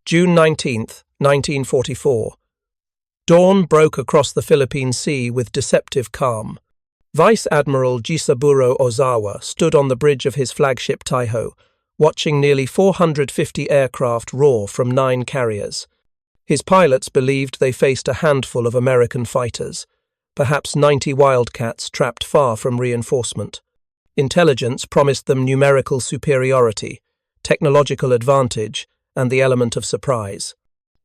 June 19th, 1944. Dawn broke across the Philippine Sea with deceptive calm. Vice Admiral Jisaburo Ozawa stood on the bridge of his flagship Taiho, watching nearly 450 aircraft roar from 9 carriers. His pilots believed they faced a handful of American fighters, perhaps 90 Wildcats trapped far from reinforcement. Intelligence promised them numerical superiority, technological advantage, and the element of surprise.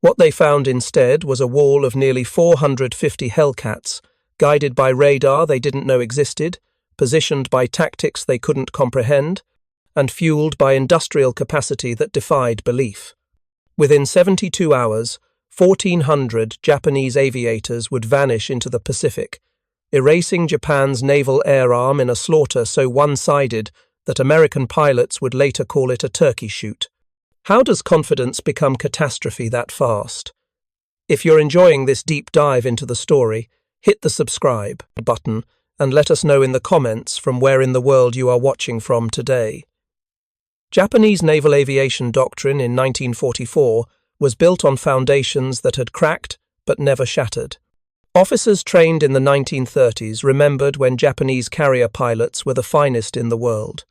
What they found instead was a wall of nearly 450 Hellcats, guided by radar they didn't know existed, positioned by tactics they couldn't comprehend, and fueled by industrial capacity that defied belief. Within 72 hours, 1,400 Japanese aviators would vanish into the Pacific, erasing Japan's naval air arm in a slaughter so one-sided that American pilots would later call it a turkey shoot. How does confidence become catastrophe that fast? If you're enjoying this deep dive into the story, hit the subscribe button and let us know in the comments from where in the world you are watching from today. Japanese naval aviation doctrine in 1944 was built on foundations that had cracked but never shattered. Officers trained in the 1930s remembered when Japanese carrier pilots were the finest in the world.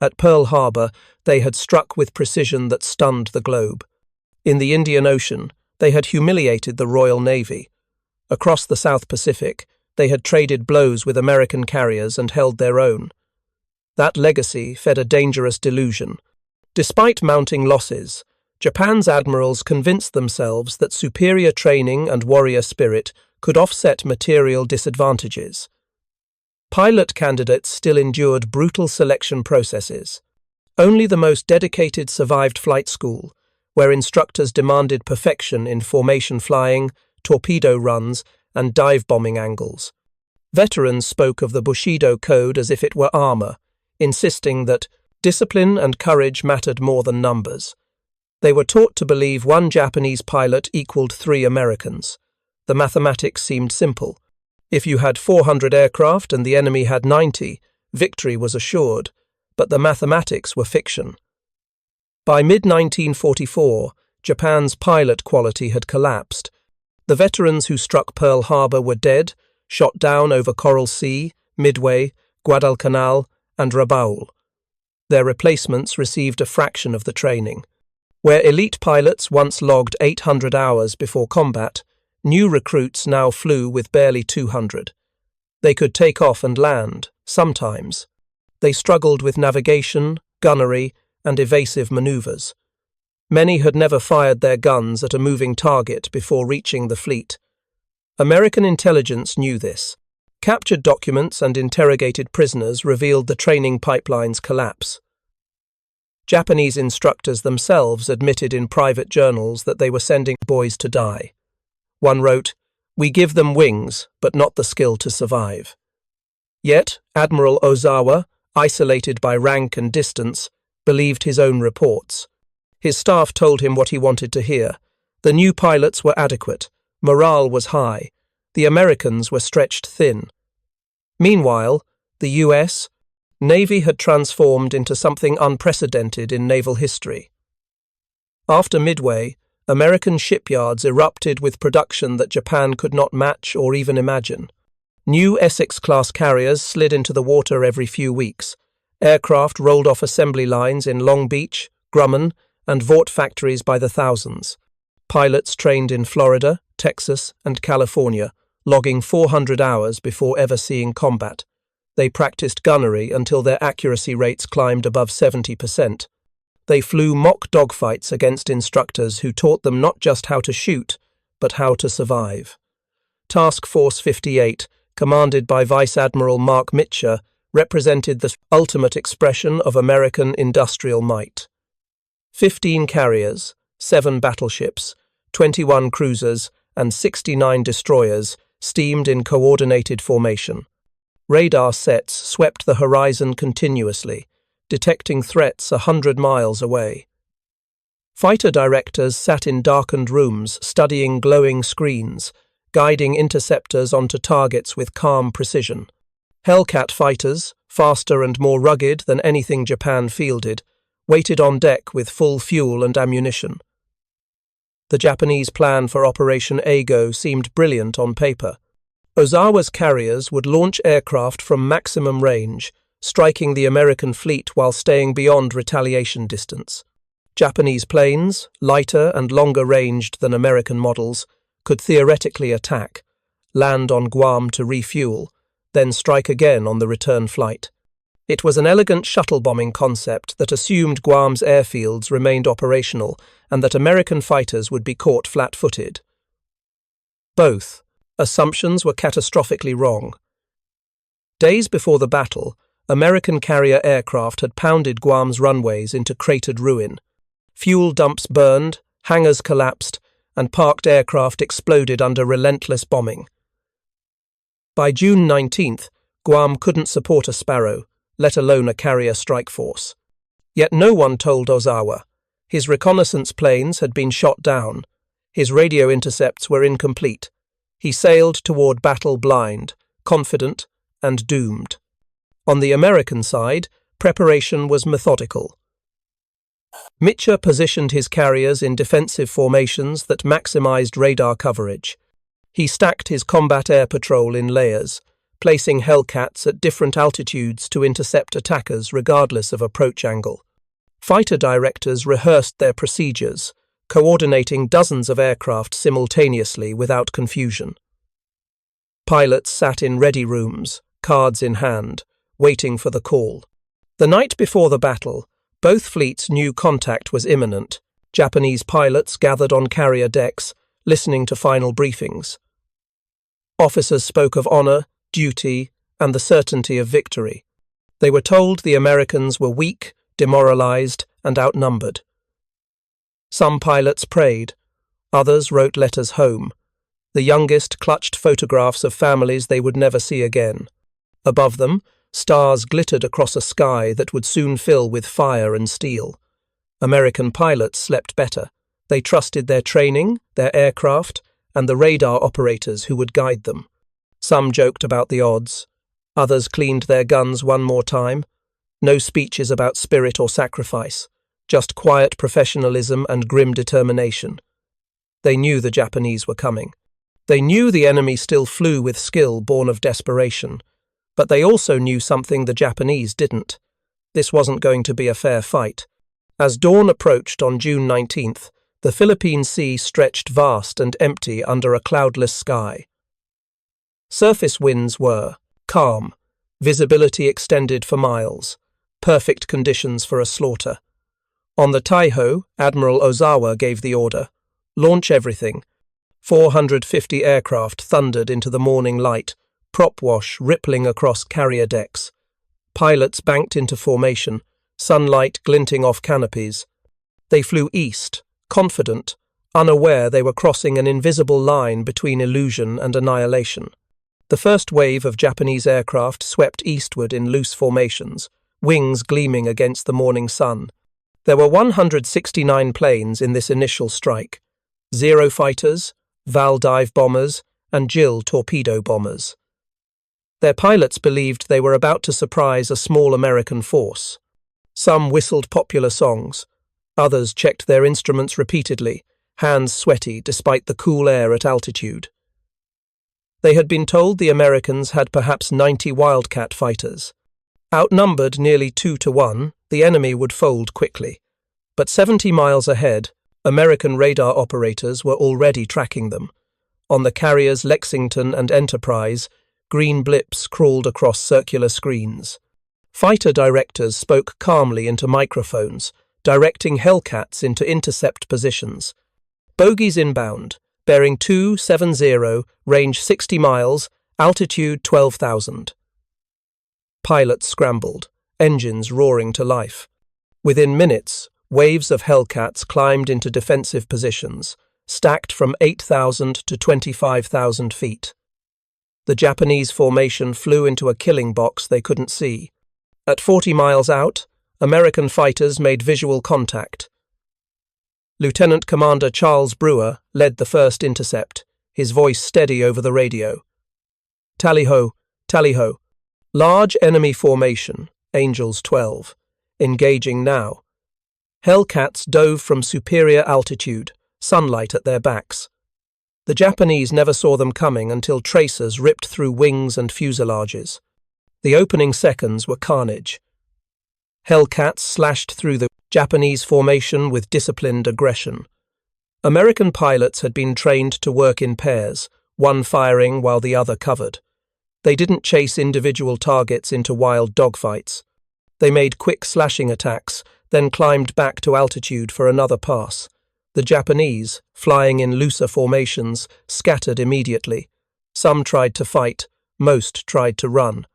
At Pearl Harbor, they had struck with precision that stunned the globe. In the Indian Ocean, they had humiliated the Royal Navy. Across the South Pacific, they had traded blows with American carriers and held their own. That legacy fed a dangerous delusion. Despite mounting losses, Japan's admirals convinced themselves that superior training and warrior spirit could offset material disadvantages. Pilot candidates still endured brutal selection processes. Only the most dedicated survived flight school, where instructors demanded perfection in formation flying, torpedo runs, and dive bombing angles. Veterans spoke of the Bushido Code as if it were armor, insisting that discipline and courage mattered more than numbers. They were taught to believe one Japanese pilot equaled 3 Americans. The mathematics seemed simple. If you had 400 aircraft and the enemy had 90, victory was assured, but the mathematics were fiction. By mid-1944, Japan's pilot quality had collapsed. The veterans who struck Pearl Harbor were dead, shot down over Coral Sea, Midway, Guadalcanal, and Rabaul. Their replacements received a fraction of the training. Where elite pilots once logged 800 hours before combat, new recruits now flew with barely 200. They could take off and land, sometimes. They struggled with navigation, gunnery, and evasive maneuvers. Many had never fired their guns at a moving target before reaching the fleet. American intelligence knew this. Captured documents and interrogated prisoners revealed the training pipeline's collapse. Japanese instructors themselves admitted in private journals that they were sending boys to die. One wrote, "We give them wings, but not the skill to survive." Yet, Admiral Ozawa, isolated by rank and distance, believed his own reports. His staff told him what he wanted to hear. The new pilots were adequate, morale was high, the Americans were stretched thin. Meanwhile, the US Navy had transformed into something unprecedented in naval history. After Midway, American shipyards erupted with production that Japan could not match or even imagine. New Essex-class carriers slid into the water every few weeks. Aircraft rolled off assembly lines in Long Beach, Grumman, and Vought factories by the thousands. Pilots trained in Florida, Texas, and California, logging 400 hours before ever seeing combat. They practiced gunnery until their accuracy rates climbed above 70%. They flew mock dogfights against instructors who taught them not just how to shoot, but how to survive. Task Force 58, commanded by Vice Admiral Mark Mitcher, represented the ultimate expression of American industrial might. 15 carriers, 7 battleships, 21 cruisers, and 69 destroyers steamed in coordinated formation. Radar sets swept the horizon continuously, detecting threats 100 miles away. Fighter directors sat in darkened rooms studying glowing screens, guiding interceptors onto targets with calm precision. Hellcat fighters, faster and more rugged than anything Japan fielded, waited on deck with full fuel and ammunition. The Japanese plan for Operation Eigo seemed brilliant on paper. Ozawa's carriers would launch aircraft from maximum range, striking the American fleet while staying beyond retaliation distance. Japanese planes, lighter and longer ranged than American models, could theoretically attack, land on Guam to refuel, then strike again on the return flight. It was an elegant shuttle bombing concept that assumed Guam's airfields remained operational and that American fighters would be caught flat-footed. Both assumptions were catastrophically wrong. Days before the battle, American carrier aircraft had pounded Guam's runways into cratered ruin. Fuel dumps burned, hangars collapsed, and parked aircraft exploded under relentless bombing. By June 19th, Guam couldn't support a Sparrow, let alone a carrier strike force. Yet no one told Ozawa. His reconnaissance planes had been shot down. His radio intercepts were incomplete. He sailed toward battle blind, confident, and doomed. On the American side, preparation was methodical. Mitchell positioned his carriers in defensive formations that maximized radar coverage. He stacked his combat air patrol in layers, placing Hellcats at different altitudes to intercept attackers regardless of approach angle. Fighter directors rehearsed their procedures, coordinating dozens of aircraft simultaneously without confusion. Pilots sat in ready rooms, cards in hand, waiting for the call. The night before the battle, both fleets knew contact was imminent. Japanese pilots gathered on carrier decks, listening to final briefings. Officers spoke of honor, duty, and the certainty of victory. They were told the Americans were weak, demoralized, and outnumbered. Some pilots prayed. Others wrote letters home. The youngest clutched photographs of families they would never see again. Above them, stars glittered across a sky that would soon fill with fire and steel. American pilots slept better. They trusted their training, their aircraft, and the radar operators who would guide them. Some joked about the odds. Others cleaned their guns one more time. No speeches about spirit or sacrifice, just quiet professionalism and grim determination. They knew the Japanese were coming. They knew the enemy still flew with skill born of desperation. But they also knew something the Japanese didn't. This wasn't going to be a fair fight. As dawn approached on June 19th, the Philippine Sea stretched vast and empty under a cloudless sky. Surface winds were calm, visibility extended for miles, perfect conditions for a slaughter. On the Taiho, Admiral Ozawa gave the order, launch everything. 450 aircraft thundered into the morning light, prop wash rippling across carrier decks. Pilots banked into formation, sunlight glinting off canopies. They flew east, confident, unaware they were crossing an invisible line between illusion and annihilation. The first wave of Japanese aircraft swept eastward in loose formations, wings gleaming against the morning sun. There were 169 planes in this initial strike, Zero fighters, Val dive bombers, and Jill torpedo bombers. Their pilots believed they were about to surprise a small American force. Some whistled popular songs. Others checked their instruments repeatedly, hands sweaty despite the cool air at altitude. They had been told the Americans had perhaps 90 Wildcat fighters. Outnumbered nearly 2-1, the enemy would fold quickly. But 70 miles ahead, American radar operators were already tracking them. On the carriers Lexington and Enterprise, green blips crawled across circular screens. Fighter directors spoke calmly into microphones, directing Hellcats into intercept positions. Bogies inbound, bearing 270, range 60 miles, altitude 12,000. Pilots scrambled, engines roaring to life. Within minutes, waves of Hellcats climbed into defensive positions, stacked from 8,000 to 25,000 feet. The Japanese formation flew into a killing box they couldn't see. At 40 miles out, American fighters made visual contact. Lieutenant Commander Charles Brewer led the first intercept, his voice steady over the radio. Tally-ho, tally-ho. Large enemy formation, Angels 12. Engaging now. Hellcats dove from superior altitude, sunlight at their backs. The Japanese never saw them coming until tracers ripped through wings and fuselages. The opening seconds were carnage. Hellcats slashed through the Japanese formation with disciplined aggression. American pilots had been trained to work in pairs, one firing while the other covered. They didn't chase individual targets into wild dogfights. They made quick slashing attacks, then climbed back to altitude for another pass. The Japanese, flying in looser formations, scattered immediately. Some tried to fight, most tried to run.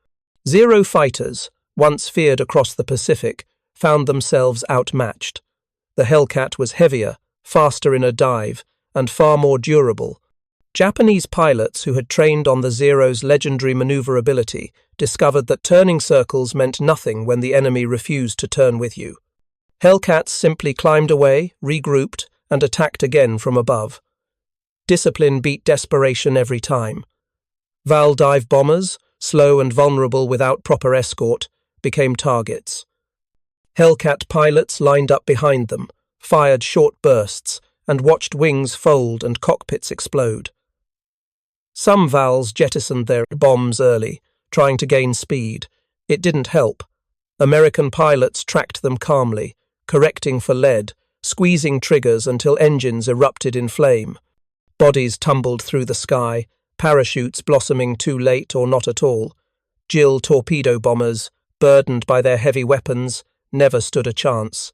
Zero fighters, once feared across the Pacific, found themselves outmatched. The Hellcat was heavier, faster in a dive, and far more durable. Japanese pilots who had trained on the Zero's legendary maneuverability discovered that turning circles meant nothing when the enemy refused to turn with you. Hellcats simply climbed away, regrouped, and attacked again from above. Discipline beat desperation every time. Val dive bombers, slow and vulnerable without proper escort, became targets. Hellcat pilots lined up behind them, fired short bursts, and watched wings fold and cockpits explode. Some Vals jettisoned their bombs early, trying to gain speed. It didn't help. American pilots tracked them calmly, correcting for lead, squeezing triggers until engines erupted in flame. Bodies tumbled through the sky, parachutes blossoming too late or not at all. Jill torpedo bombers, burdened by their heavy weapons, never stood a chance.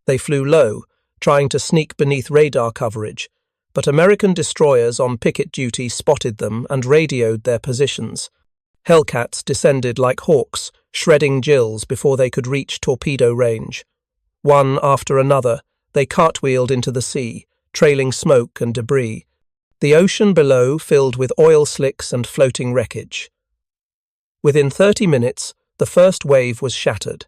They flew low, trying to sneak beneath radar coverage, but American destroyers on picket duty spotted them and radioed their positions. Hellcats descended like hawks, shredding Jills before they could reach torpedo range. One after another, they cartwheeled into the sea, trailing smoke and debris. The ocean below filled with oil slicks and floating wreckage. Within 30 minutes, the first wave was shattered.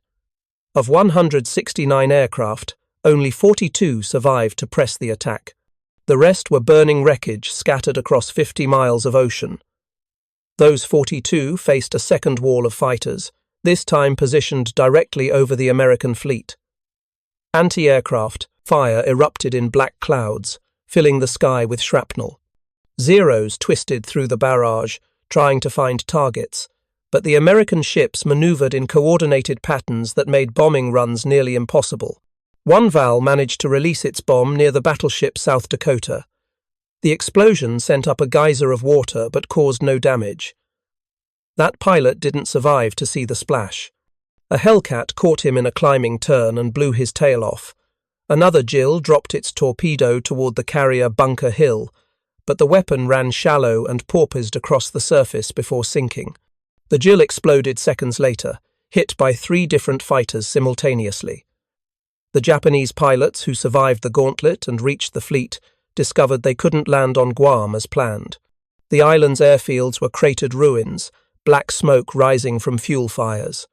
Of 169 aircraft, only 42 survived to press the attack. The rest were burning wreckage scattered across 50 miles of ocean. Those 42 faced a second wall of fighters, this time positioned directly over the American fleet. Anti-aircraft fire erupted in black clouds, filling the sky with shrapnel. Zeros twisted through the barrage, trying to find targets, but the American ships maneuvered in coordinated patterns that made bombing runs nearly impossible. One Val managed to release its bomb near the battleship South Dakota. The explosion sent up a geyser of water but caused no damage. That pilot didn't survive to see the splash. A Hellcat caught him in a climbing turn and blew his tail off. Another Jill dropped its torpedo toward the carrier Bunker Hill, but the weapon ran shallow and porpoised across the surface before sinking. The Jill exploded seconds later, hit by 3 different fighters simultaneously. The Japanese pilots who survived the gauntlet and reached the fleet discovered they couldn't land on Guam as planned. The island's airfields were cratered ruins, black smoke rising from fuel fires.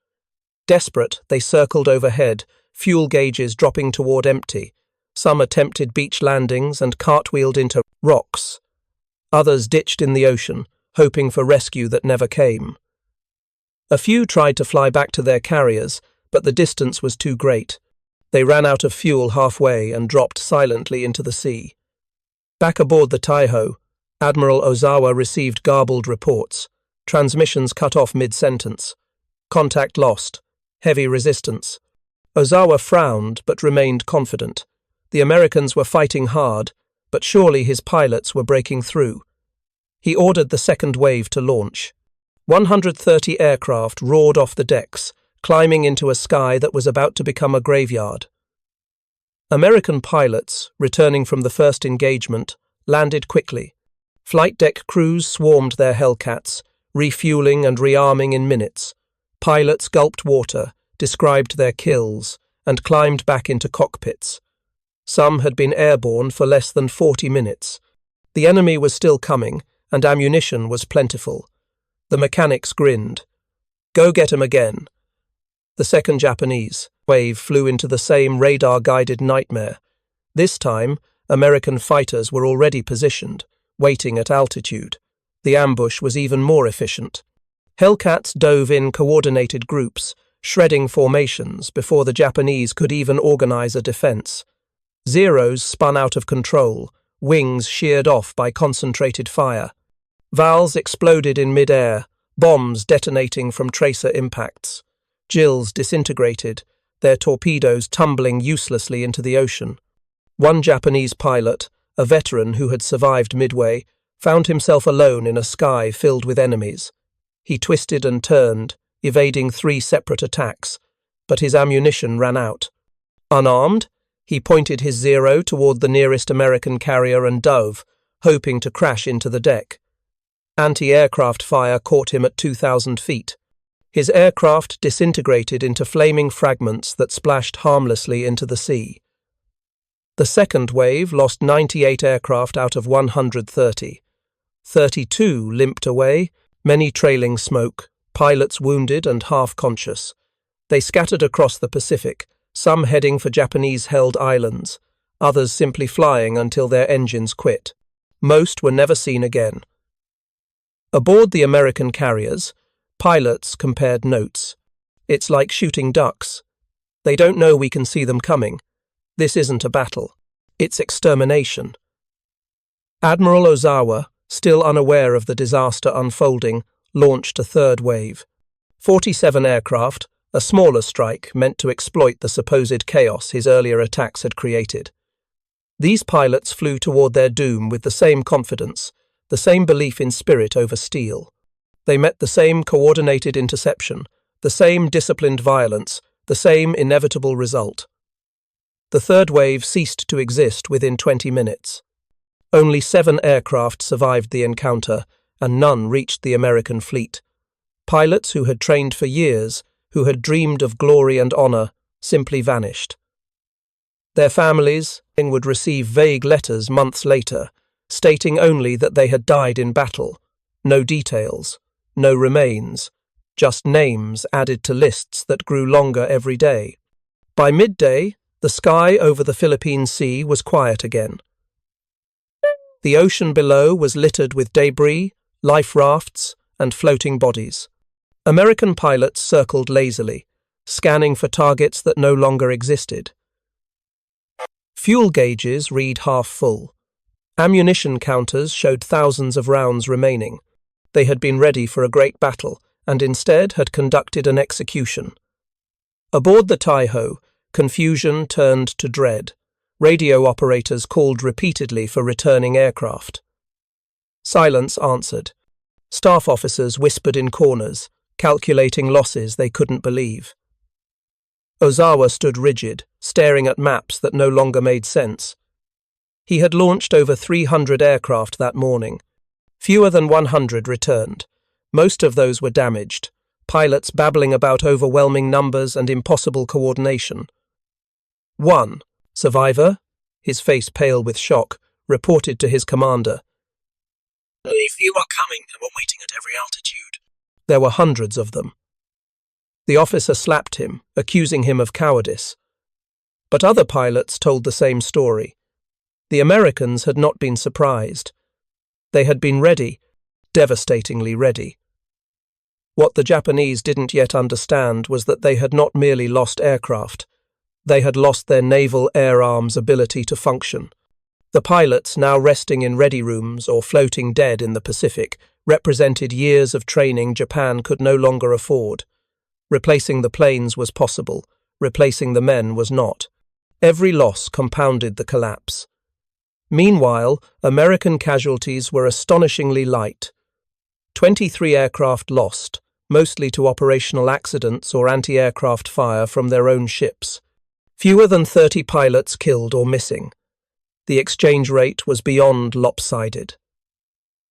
Desperate, they circled overhead, fuel gauges dropping toward empty. Some attempted beach landings and cartwheeled into rocks. Others ditched in the ocean, hoping for rescue that never came. A few tried to fly back to their carriers, but the distance was too great. They ran out of fuel halfway and dropped silently into the sea. Back aboard the Taiho, Admiral Ozawa received garbled reports. Transmissions cut off mid-sentence. Contact lost. Heavy resistance. Ozawa frowned but remained confident. The Americans were fighting hard, but surely his pilots were breaking through. He ordered the second wave to launch. 130 aircraft roared off the decks, climbing into a sky that was about to become a graveyard. American pilots, returning from the first engagement, landed quickly. Flight deck crews swarmed their Hellcats, refueling and rearming in minutes. Pilots gulped water, described their kills, and climbed back into cockpits. Some had been airborne for less than 40 minutes. The enemy was still coming, and ammunition was plentiful. The mechanics grinned. "Go get 'em again." The second Japanese wave flew into the same radar-guided nightmare. This time, American fighters were already positioned, waiting at altitude. The ambush was even more efficient. Hellcats dove in coordinated groups, shredding formations before the Japanese could even organize a defense. Zeros spun out of control, wings sheared off by concentrated fire. Vals exploded in mid-air, bombs detonating from tracer impacts. Gills disintegrated, their torpedoes tumbling uselessly into the ocean. One Japanese pilot, a veteran who had survived Midway, found himself alone in a sky filled with enemies. He twisted and turned, evading 3 separate attacks, but his ammunition ran out. Unarmed, he pointed his Zero toward the nearest American carrier and dove, hoping to crash into the deck. Anti-aircraft fire caught him at 2,000 feet. His aircraft disintegrated into flaming fragments that splashed harmlessly into the sea. The second wave lost 98 aircraft out of 130. 32 limped away, many trailing smoke, pilots wounded and half-conscious. They scattered across the Pacific, some heading for Japanese-held islands, others simply flying until their engines quit. Most were never seen again. Aboard the American carriers, pilots compared notes. It's like shooting ducks. They don't know we can see them coming. This isn't a battle. It's extermination. Admiral Ozawa, still unaware of the disaster unfolding, launched a third wave. 47 aircraft, a smaller strike meant to exploit the supposed chaos his earlier attacks had created. These pilots flew toward their doom with the same confidence, the same belief in spirit over steel. They met the same coordinated interception, the same disciplined violence, the same inevitable result. The third wave ceased to exist within 20 minutes. Only 7 aircraft survived the encounter, and none reached the American fleet. Pilots who had trained for years, who had dreamed of glory and honor, simply vanished. Their families would receive vague letters months later, stating only that they had died in battle. No details, no remains, just names added to lists that grew longer every day. By midday, the sky over the Philippine Sea was quiet again. The ocean below was littered with debris, life rafts, and floating bodies. American pilots circled lazily, scanning for targets that no longer existed. Fuel gauges read half full. Ammunition counters showed thousands of rounds remaining. They had been ready for a great battle, and instead had conducted an execution. Aboard the Taiho, confusion turned to dread. Radio operators called repeatedly for returning aircraft. Silence answered. Staff officers whispered in corners, calculating losses they couldn't believe. Ozawa stood rigid, staring at maps that no longer made sense. He had launched over 300 aircraft that morning. Fewer than 100 returned. Most of those were damaged, pilots babbling about overwhelming numbers and impossible coordination. One survivor, his face pale with shock, reported to his commander. "If you are coming and were waiting at every altitude." There were hundreds of them. The officer slapped him, accusing him of cowardice. But other pilots told the same story. The Americans had not been surprised. They had been ready, devastatingly ready. What the Japanese didn't yet understand was that they had not merely lost aircraft. They had lost their naval air arm's ability to function. The pilots, now resting in ready rooms or floating dead in the Pacific, represented years of training Japan could no longer afford. Replacing the planes was possible, replacing the men was not. Every loss compounded the collapse. Meanwhile, American casualties were astonishingly light. 23 aircraft lost, mostly to operational accidents or anti-aircraft fire from their own ships. Fewer than 30 pilots killed or missing. The exchange rate was beyond lopsided.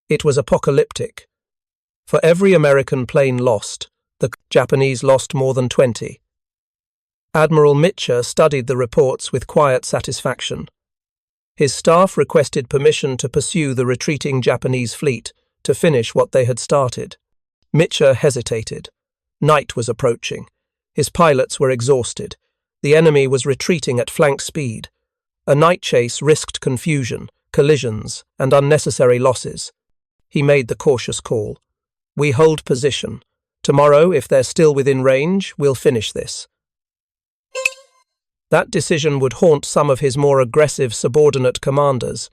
It was apocalyptic. For every American plane lost, the Japanese lost more than 20. Admiral Mitcher studied the reports with quiet satisfaction. His staff requested permission to pursue the retreating Japanese fleet to finish what they had started. Mitcher hesitated. Night was approaching. His pilots were exhausted. The enemy was retreating at flank speed. A night chase risked confusion, collisions, and unnecessary losses. He made the cautious call. "We hold position. Tomorrow, if they're still within range, we'll finish this." That decision would haunt some of his more aggressive subordinate commanders,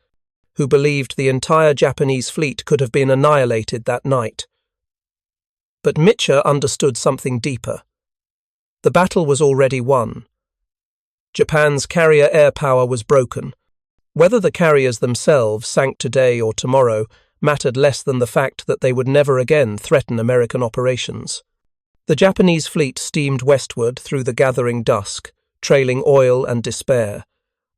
who believed the entire Japanese fleet could have been annihilated that night. But Mitre understood something deeper. The battle was already won. Japan's carrier air power was broken. Whether the carriers themselves sank today or tomorrow mattered less than the fact that they would never again threaten American operations. The Japanese fleet steamed westward through the gathering dusk, trailing oil and despair.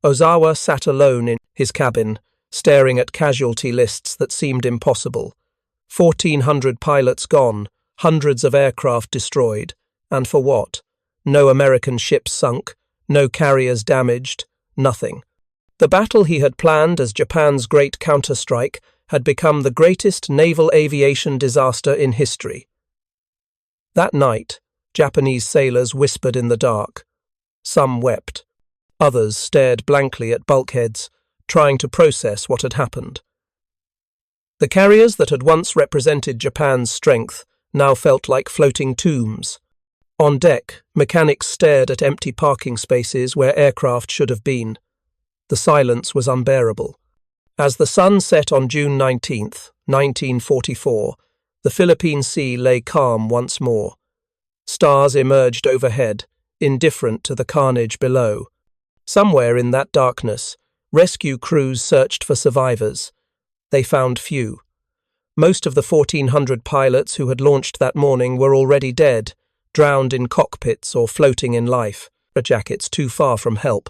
Ozawa sat alone in his cabin, staring at casualty lists that seemed impossible. 1,400 pilots gone, hundreds of aircraft destroyed. And for what? No American ships sunk, no carriers damaged, nothing. The battle he had planned as Japan's great counterstrike had become the greatest naval aviation disaster in history. That night, Japanese sailors whispered in the dark. Some wept. Others stared blankly at bulkheads, trying to process what had happened. The carriers that had once represented Japan's strength now felt like floating tombs. On deck, mechanics stared at empty parking spaces where aircraft should have been. The silence was unbearable. As the sun set on June 19th, 1944, the Philippine Sea lay calm once more. Stars emerged overhead, indifferent to the carnage below. Somewhere in that darkness, rescue crews searched for survivors. They found few. Most of the 1,400 pilots who had launched that morning were already dead, drowned in cockpits or floating in life, jackets too far from help.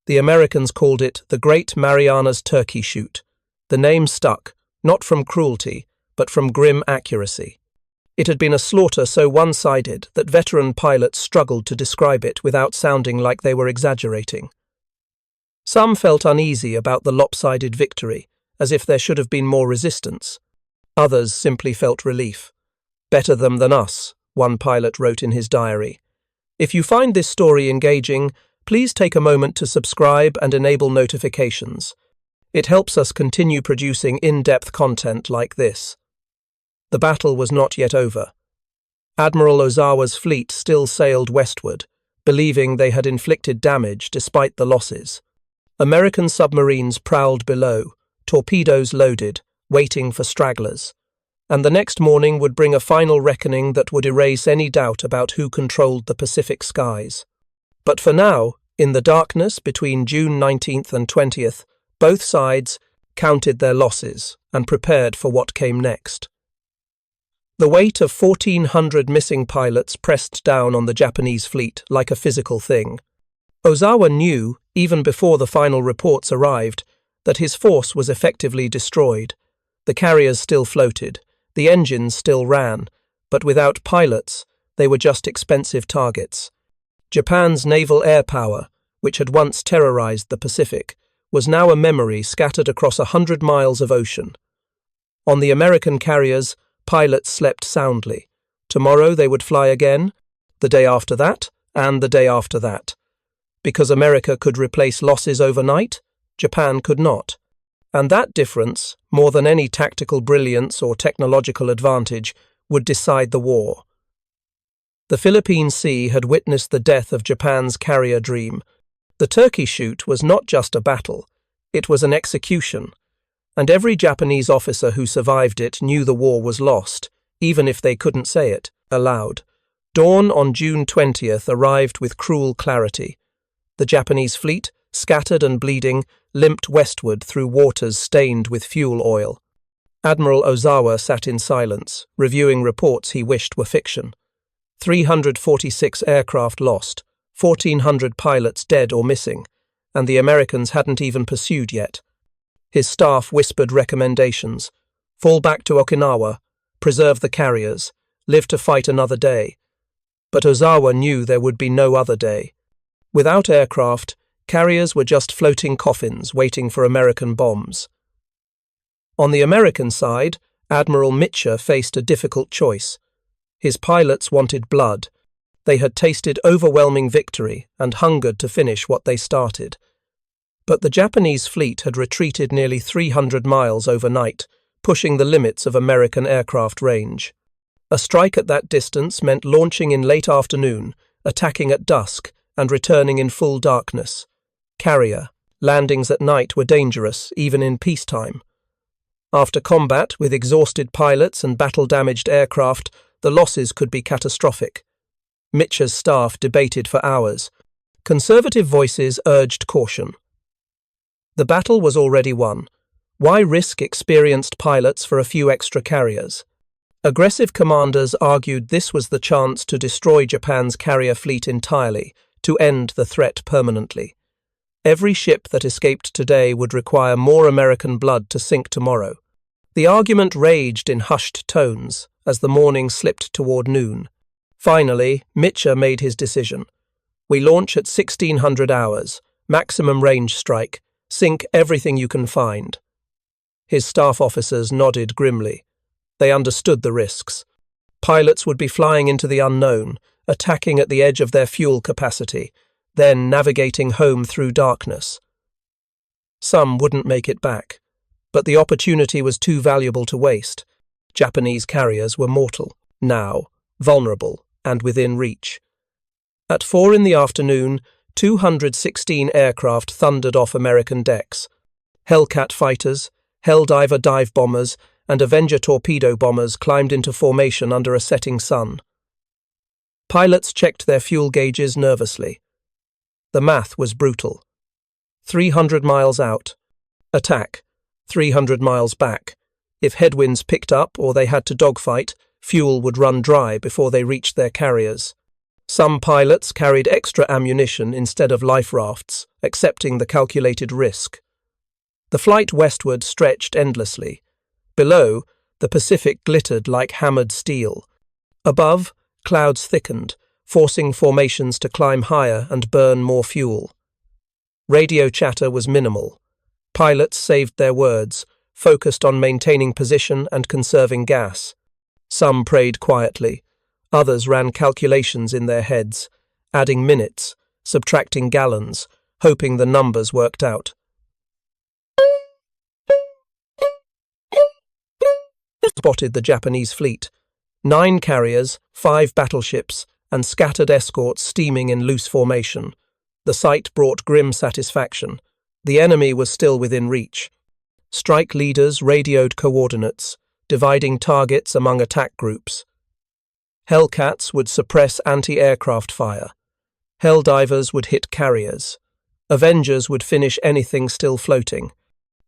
The Americans called it the Great Marianas Turkey Shoot. The name stuck, not from cruelty, but from grim accuracy. It had been a slaughter so one-sided that veteran pilots struggled to describe it without sounding like they were exaggerating. Some felt uneasy about the lopsided victory, as if there should have been more resistance. Others simply felt relief. "Better them than us," one pilot wrote in his diary. If you find this story engaging, please take a moment to subscribe and enable notifications. It helps us continue producing in-depth content like this. The battle was not yet over. Admiral Ozawa's fleet still sailed westward, believing they had inflicted damage despite the losses. American submarines prowled below, torpedoes loaded, waiting for stragglers. And the next morning would bring a final reckoning that would erase any doubt about who controlled the Pacific skies. But for now, in the darkness between June 19th and 20th, both sides counted their losses and prepared for what came next. The weight of 1,400 missing pilots pressed down on the Japanese fleet like a physical thing. Ozawa knew, even before the final reports arrived, that his force was effectively destroyed. The carriers still floated, the engines still ran, but without pilots, they were just expensive targets. Japan's naval air power, which had once terrorized the Pacific, was now a memory scattered across 100 miles of ocean. On the American carriers, pilots slept soundly. Tomorrow they would fly again, the day after that, and the day after that. Because America could replace losses overnight, Japan could not. And that difference, more than any tactical brilliance or technological advantage, would decide the war. The Philippine Sea had witnessed the death of Japan's carrier dream. The Turkey Shoot was not just a battle, it was an execution. And every Japanese officer who survived it knew the war was lost, even if they couldn't say it aloud. Dawn on June 20th arrived with cruel clarity. The Japanese fleet, scattered and bleeding, limped westward through waters stained with fuel oil. Admiral Ozawa sat in silence, reviewing reports he wished were fiction. 346 aircraft lost, 1,400 pilots dead or missing, and the Americans hadn't even pursued yet. His staff whispered recommendations. Fall back to Okinawa, preserve the carriers, live to fight another day. But Ozawa knew there would be no other day. Without aircraft, carriers were just floating coffins waiting for American bombs. On the American side, Admiral Mitre faced a difficult choice. His pilots wanted blood. They had tasted overwhelming victory and hungered to finish what they started. But the Japanese fleet had retreated nearly 300 miles overnight, pushing the limits of American aircraft range. A strike at that distance meant launching in late afternoon, attacking at dusk, and returning in full darkness. Carrier. Landings at night were dangerous, even in peacetime. After combat with exhausted pilots and battle-damaged aircraft, the losses could be catastrophic. Mitcher's staff debated for hours. Conservative voices urged caution. The battle was already won. Why risk experienced pilots for a few extra carriers? Aggressive commanders argued this was the chance to destroy Japan's carrier fleet entirely, to end the threat permanently. Every ship that escaped today would require more American blood to sink tomorrow. The argument raged in hushed tones as the morning slipped toward noon. Finally, Mitcher made his decision. We launch at 1600 hours, maximum range strike, sink everything you can find. His staff officers nodded grimly. They understood the risks. Pilots would be flying into the unknown, attacking at the edge of their fuel capacity, then navigating home through darkness. Some wouldn't make it back, but the opportunity was too valuable to waste. Japanese carriers were mortal, now, vulnerable, and within reach. At 4 in the afternoon, 216 aircraft thundered off American decks. Hellcat fighters, Helldiver dive bombers, and Avenger torpedo bombers climbed into formation under a setting sun. Pilots checked their fuel gauges nervously. The math was brutal. 300 miles out. Attack. 300 miles back. If headwinds picked up or they had to dogfight, fuel would run dry before they reached their carriers. Some pilots carried extra ammunition instead of life rafts, accepting the calculated risk. The flight westward stretched endlessly. Below, the Pacific glittered like hammered steel. Above, clouds thickened, forcing formations to climb higher and burn more fuel. Radio chatter was minimal. Pilots saved their words, focused on maintaining position and conserving gas. Some prayed quietly. Others ran calculations in their heads, adding minutes, subtracting gallons, hoping the numbers worked out. Spotted the Japanese fleet. 9 carriers, 5 battleships, and scattered escorts steaming in loose formation. The sight brought grim satisfaction. The enemy was still within reach. Strike leaders radioed coordinates, dividing targets among attack groups. Hellcats would suppress anti-aircraft fire. Helldivers would hit carriers. Avengers would finish anything still floating.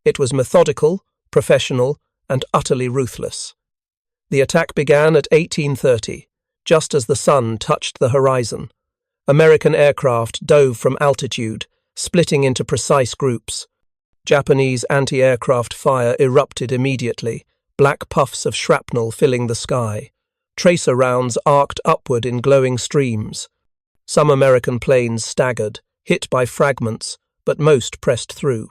It was methodical, professional, and utterly ruthless. The attack began at 1830, just as the sun touched the horizon. American aircraft dove from altitude, splitting into precise groups. Japanese anti-aircraft fire erupted immediately, black puffs of shrapnel filling the sky. Tracer rounds arced upward in glowing streams. Some American planes staggered, hit by fragments, but most pressed through.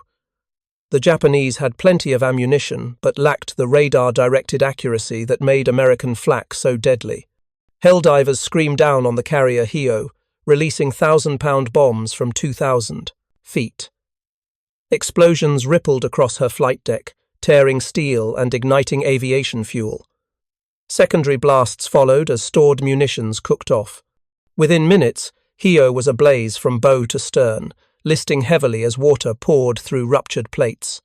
The Japanese had plenty of ammunition, but lacked the radar-directed accuracy that made American flak so deadly. Helldivers screamed down on the carrier Hio, releasing 1,000-pound bombs from 2,000 feet. Explosions rippled across her flight deck, tearing steel and igniting aviation fuel. Secondary blasts followed as stored munitions cooked off. Within minutes, Hio was ablaze from bow to stern, listing heavily as water poured through ruptured plates.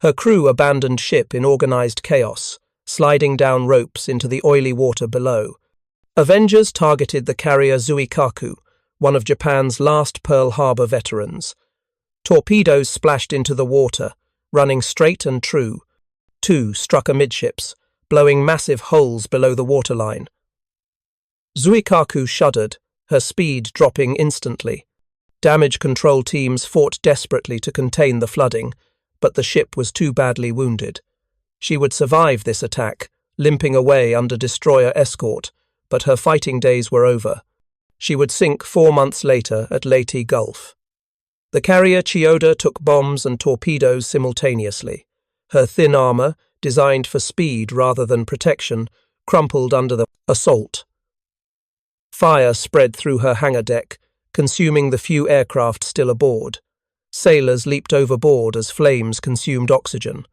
Her crew abandoned ship in organized chaos, sliding down ropes into the oily water below. Avengers targeted the carrier Zuikaku, one of Japan's last Pearl Harbor veterans. Torpedoes splashed into the water, running straight and true. 2 struck amidships, blowing massive holes below the waterline. Zuikaku shuddered, her speed dropping instantly. Damage control teams fought desperately to contain the flooding, but the ship was too badly wounded. She would survive this attack, limping away under destroyer escort, but her fighting days were over. She would sink 4 months later at Leyte Gulf. The carrier Chiyoda took bombs and torpedoes simultaneously. Her thin armor, designed for speed rather than protection, crumpled under the assault. Fire spread through her hangar deck, consuming the few aircraft still aboard. Sailors leaped overboard as flames consumed oxygen.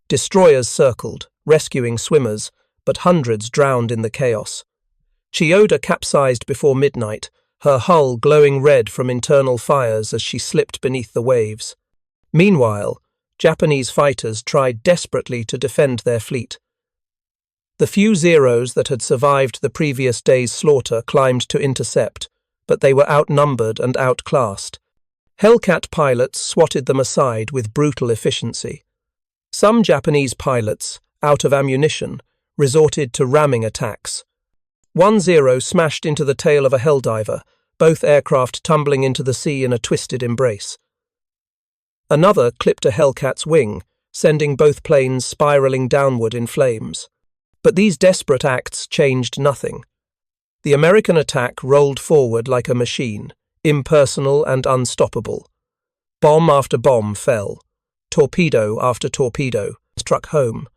Destroyers circled, rescuing swimmers, but hundreds drowned in the chaos. Chiyoda capsized before midnight, her hull glowing red from internal fires as she slipped beneath the waves. Meanwhile, Japanese fighters tried desperately to defend their fleet. The few Zeros that had survived the previous day's slaughter climbed to intercept, but they were outnumbered and outclassed. Hellcat pilots swatted them aside with brutal efficiency. Some Japanese pilots, out of ammunition, resorted to ramming attacks. One Zero smashed into the tail of a Helldiver, both aircraft tumbling into the sea in a twisted embrace. Another clipped a Hellcat's wing, sending both planes spiraling downward in flames. But these desperate acts changed nothing. The American attack rolled forward like a machine, impersonal and unstoppable. Bomb after bomb fell. Torpedo after torpedo struck home.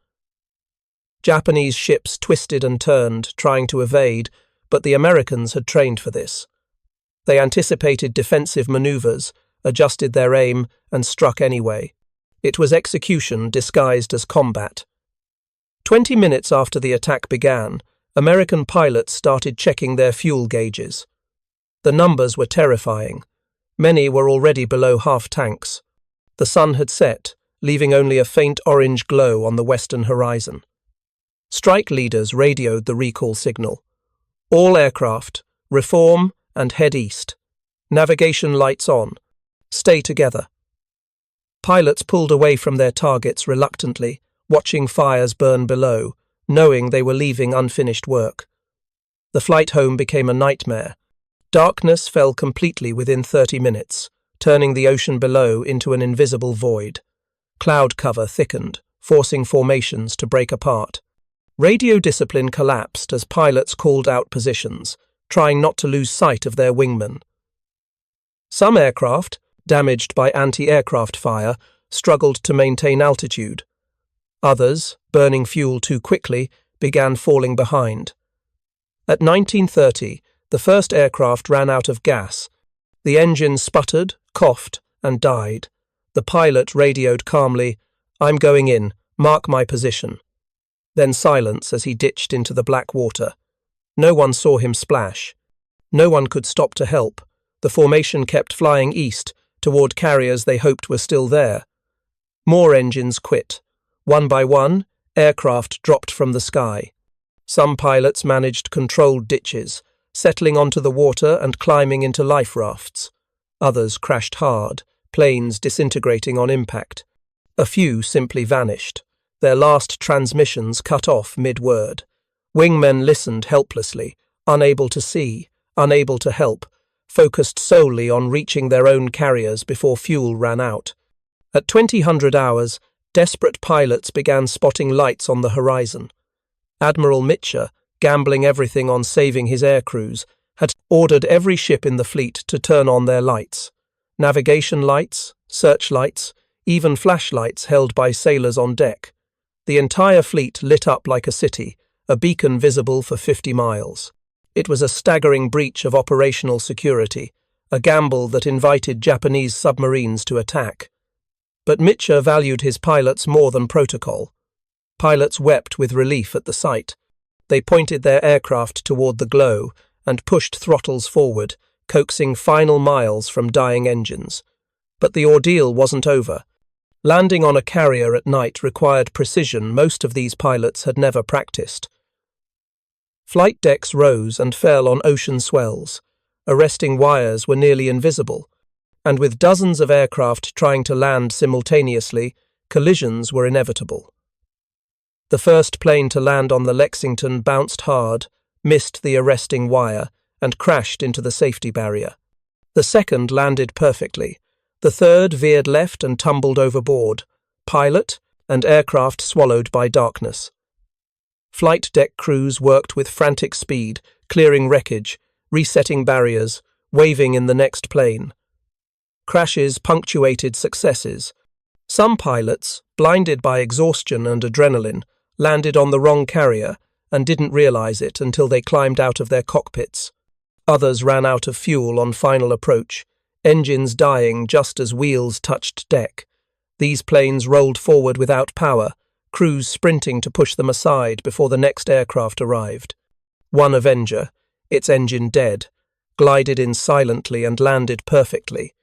Japanese ships twisted and turned, trying to evade, but the Americans had trained for this. They anticipated defensive maneuvers, adjusted their aim, and struck anyway. It was execution disguised as combat. 20 minutes after the attack began, American pilots started checking their fuel gauges. The numbers were terrifying. Many were already below half tanks. The sun had set, leaving only a faint orange glow on the western horizon. Strike leaders radioed the recall signal. All aircraft, reform and head east. Navigation lights on. Stay together. Pilots pulled away from their targets reluctantly, watching fires burn below, knowing they were leaving unfinished work. The flight home became a nightmare. Darkness fell completely within 30 minutes, turning the ocean below into an invisible void. Cloud cover thickened, forcing formations to break apart. Radio discipline collapsed as pilots called out positions, trying not to lose sight of their wingmen. Some aircraft, damaged by anti-aircraft fire, struggled to maintain altitude. Others, burning fuel too quickly, began falling behind. At 19:30, the first aircraft ran out of gas. The engine sputtered, coughed, and died. The pilot radioed calmly, "I'm going in, mark my position." Then silence as he ditched into the black water. No one saw him splash. No one could stop to help. The formation kept flying east, toward carriers they hoped were still there. More engines quit. One by one, aircraft dropped from the sky. Some pilots managed controlled ditches, settling onto the water and climbing into life rafts. Others crashed hard, planes disintegrating on impact. A few simply vanished, their last transmissions cut off mid-word. Wingmen listened helplessly, unable to see, unable to help, focused solely on reaching their own carriers before fuel ran out. At 2000 hours, desperate pilots began spotting lights on the horizon. Admiral Mitcher, gambling everything on saving his air crews, had ordered every ship in the fleet to turn on their lights. Navigation lights, searchlights, even flashlights held by sailors on deck. The entire fleet lit up like a city, a beacon visible for 50 miles. It was a staggering breach of operational security, a gamble that invited Japanese submarines to attack. But Mitcher valued his pilots more than protocol. Pilots wept with relief at the sight. They pointed their aircraft toward the glow and pushed throttles forward, coaxing final miles from dying engines. But the ordeal wasn't over. Landing on a carrier at night required precision most of these pilots had never practiced. Flight decks rose and fell on ocean swells. Arresting wires were nearly invisible, and with dozens of aircraft trying to land simultaneously, collisions were inevitable. The first plane to land on the Lexington bounced hard, missed the arresting wire, and crashed into the safety barrier. The second landed perfectly. The third veered left and tumbled overboard, pilot and aircraft swallowed by darkness. Flight deck crews worked with frantic speed, clearing wreckage, resetting barriers, waving in the next plane. Crashes punctuated successes. Some pilots, blinded by exhaustion and adrenaline, landed on the wrong carrier and didn't realize it until they climbed out of their cockpits. Others ran out of fuel on final approach, engines dying just as wheels touched deck. These planes rolled forward without power, crews sprinting to push them aside before the next aircraft arrived. One Avenger, its engine dead, glided in silently and landed perfectly,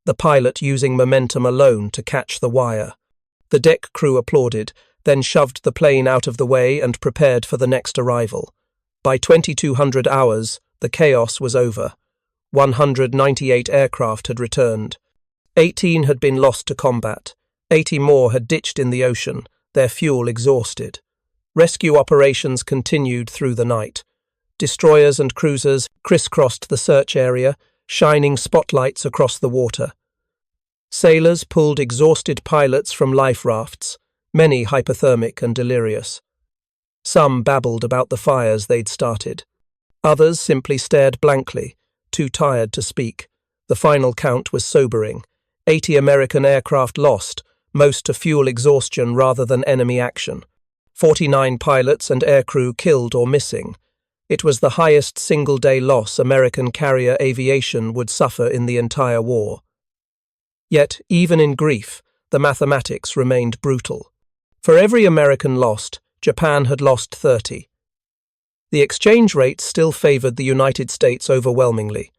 the pilot using momentum alone to catch the wire. The deck crew applauded, then shoved the plane out of the way and prepared for the next arrival. By 2200 hours, the chaos was over. 198 aircraft had returned. 18 had been lost to combat. 80 more had ditched in the ocean, their fuel exhausted. Rescue operations continued through the night. Destroyers and cruisers crisscrossed the search area, shining spotlights across the water. Sailors pulled exhausted pilots from life rafts, many hypothermic and delirious. Some babbled about the fires they'd started. Others simply stared blankly, too tired to speak. The final count was sobering. 80 American aircraft lost, most to fuel exhaustion rather than enemy action. 49 pilots and aircrew killed or missing. It was the highest single-day loss American carrier aviation would suffer in the entire war. Yet, even in grief, the mathematics remained brutal. For every American lost, Japan had lost 30. The exchange rate still favored the United States overwhelmingly.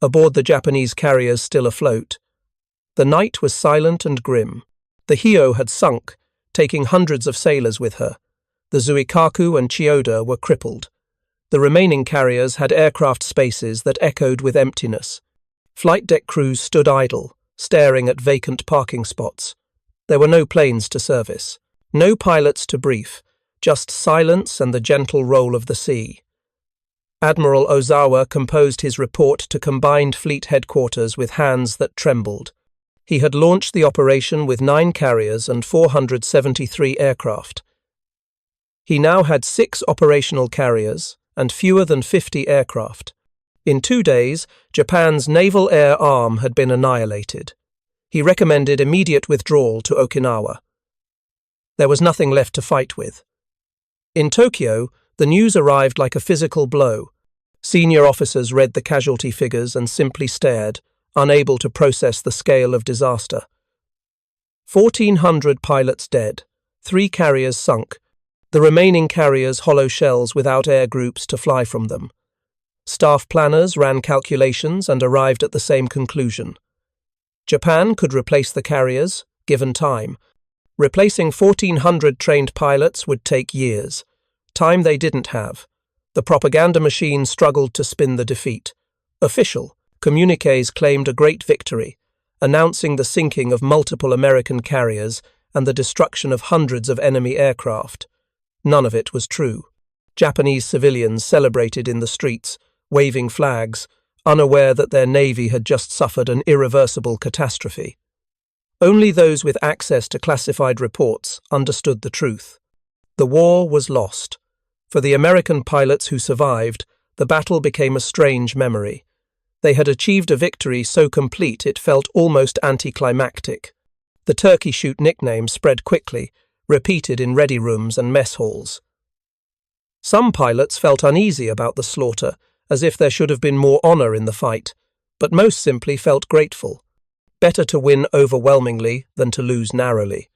Aboard the Japanese carriers still afloat, the night was silent and grim. The Hio had sunk, taking hundreds of sailors with her. The Zuikaku and Chiyoda were crippled. The remaining carriers had aircraft spaces that echoed with emptiness. Flight deck crews stood idle, staring at vacant parking spots. There were no planes to service, no pilots to brief, just silence and the gentle roll of the sea. Admiral Ozawa composed his report to Combined Fleet Headquarters with hands that trembled. He had launched the operation with 9 carriers and 473 aircraft. He now had 6 operational carriers and fewer than 50 aircraft. In 2 days, Japan's naval air arm had been annihilated. He recommended immediate withdrawal to Okinawa. There was nothing left to fight with. In Tokyo, the news arrived like a physical blow. Senior officers read the casualty figures and simply stared, unable to process the scale of disaster. 1,400 pilots dead, 3 carriers sunk, the remaining carriers hollow shells without air groups to fly from them. Staff planners ran calculations and arrived at the same conclusion. Japan could replace the carriers, given time. Replacing 1,400 trained pilots would take years, time they didn't have. The propaganda machine struggled to spin the defeat. Official communiques claimed a great victory, announcing the sinking of multiple American carriers and the destruction of hundreds of enemy aircraft. None of it was true. Japanese civilians celebrated in the streets, waving flags, unaware that their navy had just suffered an irreversible catastrophe. Only those with access to classified reports understood the truth. The war was lost. For the American pilots who survived, the battle became a strange memory. They had achieved a victory so complete it felt almost anticlimactic. The turkey shoot nickname spread quickly, repeated in ready rooms and mess halls. Some pilots felt uneasy about the slaughter, as if there should have been more honor in the fight, but most simply felt grateful. Better to win overwhelmingly than to lose narrowly.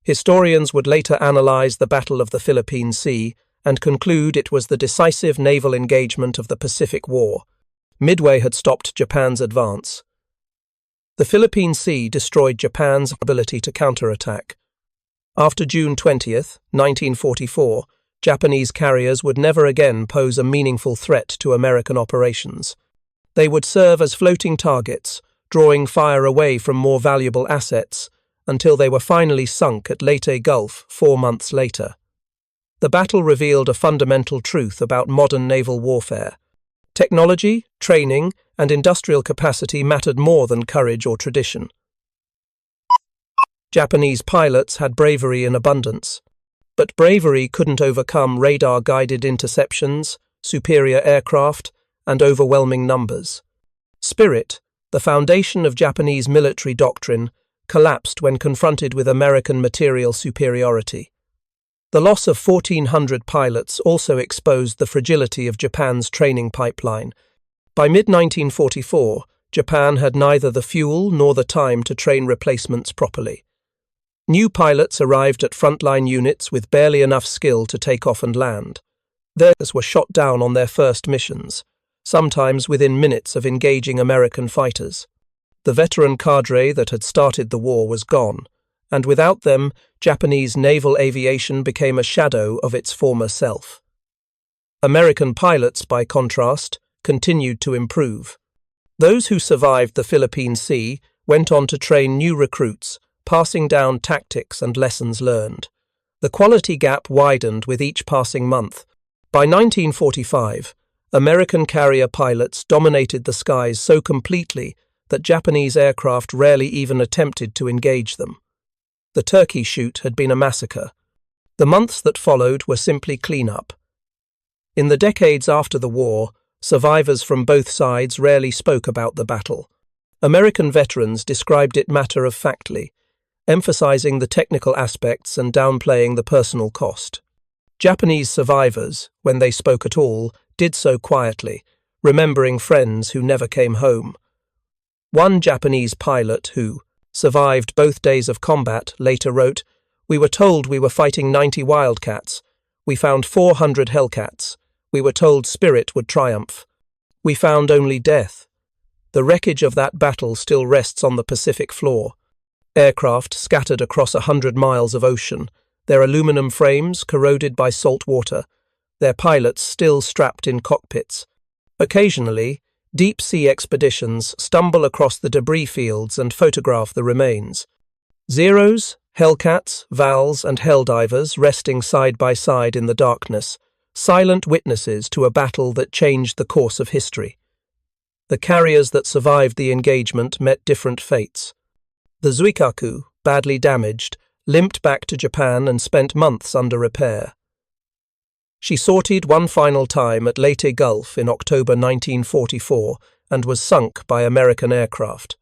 Historians would later analyze the Battle of the Philippine Sea and conclude it was the decisive naval engagement of the Pacific War. Midway had stopped Japan's advance. The Philippine Sea destroyed Japan's ability to counterattack. After June 20th, 1944, Japanese carriers would never again pose a meaningful threat to American operations. They would serve as floating targets, drawing fire away from more valuable assets, until they were finally sunk at Leyte Gulf 4 months later. The battle revealed a fundamental truth about modern naval warfare. Technology, training, and industrial capacity mattered more than courage or tradition. Japanese pilots had bravery in abundance, but bravery couldn't overcome radar-guided interceptions, superior aircraft, and overwhelming numbers. Spirit, the foundation of Japanese military doctrine, collapsed when confronted with American material superiority. The loss of 1,400 pilots also exposed the fragility of Japan's training pipeline. By mid-1944, Japan had neither the fuel nor the time to train replacements properly. New pilots arrived at frontline units with barely enough skill to take off and land. Theirs were shot down on their first missions. sometimes within minutes of engaging American fighters. The veteran cadre that had started the war was gone, and without them, Japanese naval aviation became a shadow of its former self. American pilots, by contrast, continued to improve. Those who survived the Philippine Sea went on to train new recruits, passing down tactics and lessons learned. The quality gap widened with each passing month. By 1945, American carrier pilots dominated the skies so completely that Japanese aircraft rarely even attempted to engage them. The turkey shoot had been a massacre. The months that followed were simply cleanup. In the decades after the war, survivors from both sides rarely spoke about the battle. American veterans described it matter-of-factly, emphasizing the technical aspects and downplaying the personal cost. Japanese survivors, when they spoke at all, did so quietly, remembering friends who never came home. One Japanese pilot who survived both days of combat later wrote, "We were told we were fighting 90 Wildcats. We found 400 Hellcats. We were told spirit would triumph. We found only death." The wreckage of that battle still rests on the Pacific floor. Aircraft scattered across 100 miles of ocean, their aluminum frames corroded by salt water, their pilots still strapped in cockpits. Occasionally, deep-sea expeditions stumble across the debris fields and photograph the remains. Zeros, Hellcats, Vals, and Helldivers resting side by side in the darkness, silent witnesses to a battle that changed the course of history. The carriers that survived the engagement met different fates. The Zuikaku, badly damaged, limped back to Japan and spent months under repair. She sortied one final time at Leyte Gulf in October 1944 and was sunk by American aircraft.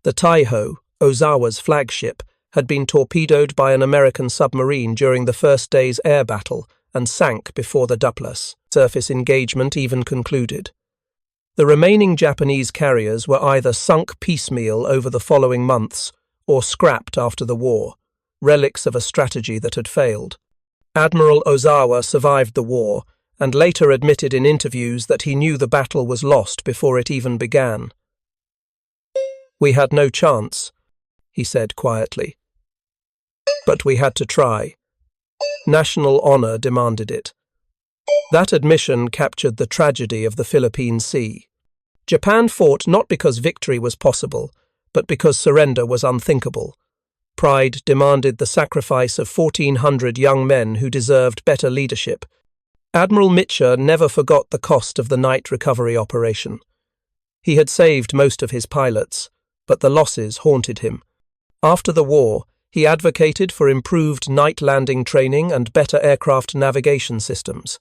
The Taiho, Ozawa's flagship, had been torpedoed by an American submarine during the first day's air battle and sank before the Douglas surface engagement even concluded. The remaining Japanese carriers were either sunk piecemeal over the following months or scrapped after the war, relics of a strategy that had failed. Admiral Ozawa survived the war and later admitted in interviews that he knew the battle was lost before it even began. "We had no chance," he said quietly. "But we had to try. National honor demanded it." That admission captured the tragedy of the Philippine Sea. Japan fought not because victory was possible, but because surrender was unthinkable. Pride demanded the sacrifice of 1,400 young men who deserved better leadership. Admiral Mitscher never forgot the cost of the night recovery operation. He had saved most of his pilots, but the losses haunted him. After the war, he advocated for improved night landing training and better aircraft navigation systems.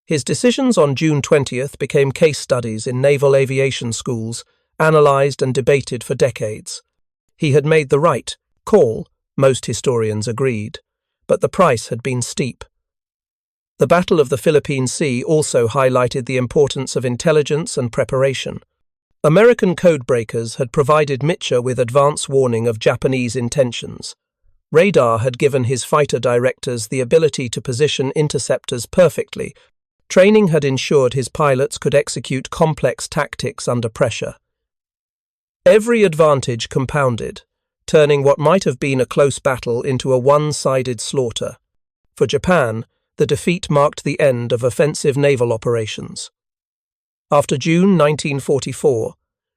His decisions on June 20th became case studies in naval aviation schools, analysed and debated for decades. He had made the right call, most historians agreed, but the price had been steep. The Battle of the Philippine Sea also highlighted the importance of intelligence and preparation. American codebreakers had provided Mitscher with advance warning of Japanese intentions. Radar had given his fighter directors the ability to position interceptors perfectly. Training had ensured his pilots could execute complex tactics under pressure. Every advantage compounded, turning what might have been a close battle into a one-sided slaughter. For Japan, the defeat marked the end of offensive naval operations. After June 1944,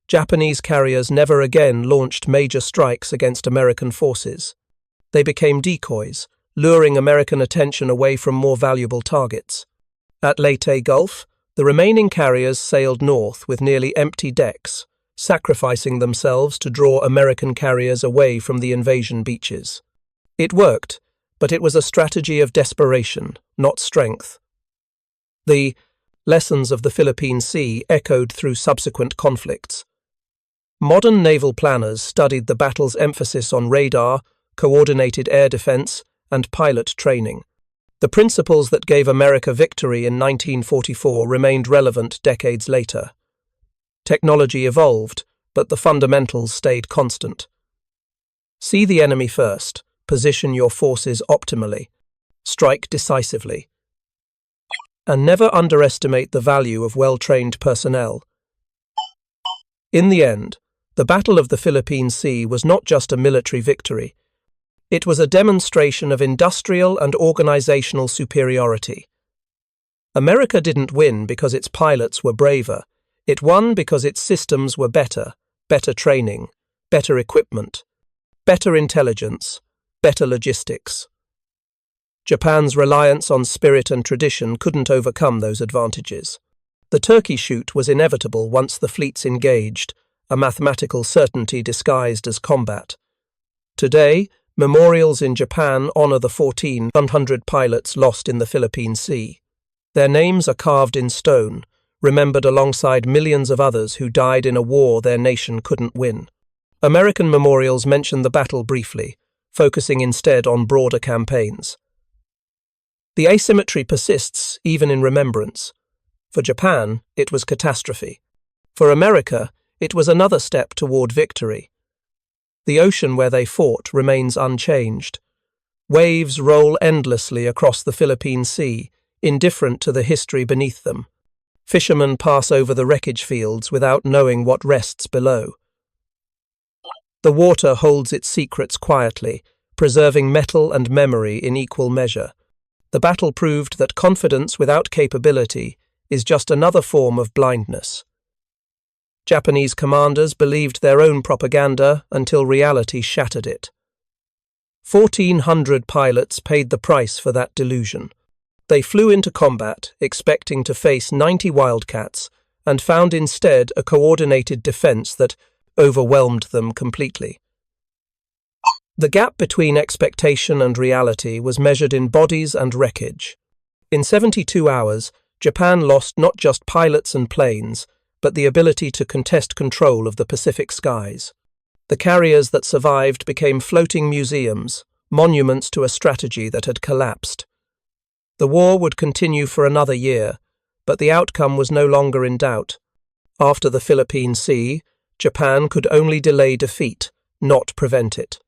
Japanese carriers never again launched major strikes against American forces. They became decoys, luring American attention away from more valuable targets. At Leyte Gulf, the remaining carriers sailed north with nearly empty decks, sacrificing themselves to draw American carriers away from the invasion beaches. It worked, but it was a strategy of desperation, not strength. The lessons of the Philippine Sea echoed through subsequent conflicts. Modern naval planners studied the battle's emphasis on radar, coordinated air defense, and pilot training. The principles that gave America victory in 1944 remained relevant decades later. Technology evolved, but the fundamentals stayed constant. See the enemy first, position your forces optimally, strike decisively. and never underestimate the value of well-trained personnel. In the end, the Battle of the Philippine Sea was not just a military victory. It was a demonstration of industrial and organizational superiority. America didn't win because its pilots were braver. It won because its systems were better training, better equipment, better intelligence, better logistics. Japan's reliance on spirit and tradition couldn't overcome those advantages. The turkey shoot was inevitable once the fleets engaged, a mathematical certainty disguised as combat. Today, memorials in Japan honor the 1,400 pilots lost in the Philippine Sea. Their names are carved in stone, remembered alongside millions of others who died in a war their nation couldn't win. American memorials mention the battle briefly, focusing instead on broader campaigns. The asymmetry persists even in remembrance. For Japan, it was catastrophe. For America, it was another step toward victory. The ocean where they fought remains unchanged. Waves roll endlessly across the Philippine Sea, indifferent to the history beneath them. Fishermen pass over the wreckage fields without knowing what rests below. The water holds its secrets quietly, preserving metal and memory in equal measure. The battle proved that confidence without capability is just another form of blindness. Japanese commanders believed their own propaganda until reality shattered it. 1,400 pilots paid the price for that delusion. They flew into combat, expecting to face 90 wildcats, and found instead a coordinated defense that overwhelmed them completely. The gap between expectation and reality was measured in bodies and wreckage. In 72 hours, Japan lost not just pilots and planes, but the ability to contest control of the Pacific skies. The carriers that survived became floating museums, monuments to a strategy that had collapsed. The war would continue for another year, but the outcome was no longer in doubt. After the Philippine Sea, Japan could only delay defeat, not prevent it.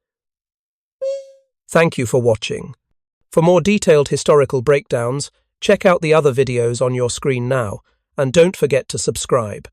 Thank you for watching. For more detailed historical breakdowns, check out the other videos on your screen now, and don't forget to subscribe.